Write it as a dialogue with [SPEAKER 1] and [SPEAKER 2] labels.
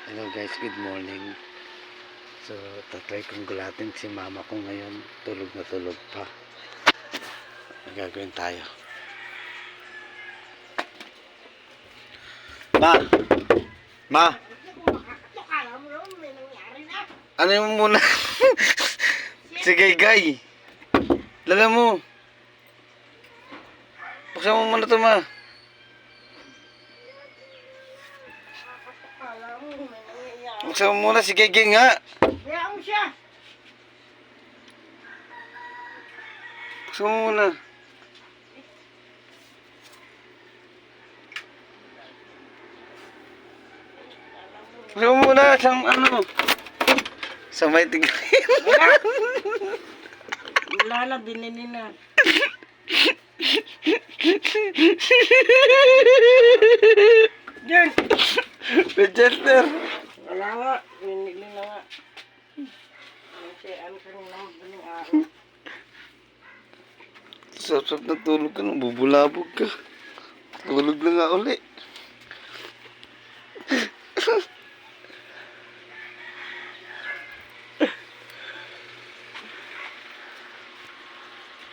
[SPEAKER 1] Hello guys, good morning. So, tatry kong gulatin si mama ko ngayon. Tulog na tulog pa. May gagawin tayo. Ma! Ma! Ano yung muna? Si Gay. Lala mo. Buksan mo muna ito, ma. Buksan mo muna si Gay nga.
[SPEAKER 2] Kaya mo siya.
[SPEAKER 1] Buksan mo muna. Buksan mo muna sa may tiglayin.
[SPEAKER 2] Wala na, binili na. Diyan.
[SPEAKER 1] Chester.
[SPEAKER 2] Wala nga, binili na nga. Kasi ano ka nang mabaling araw.
[SPEAKER 1] Sarap na tulog ka, bubulabog ka. Tulog na nga uli.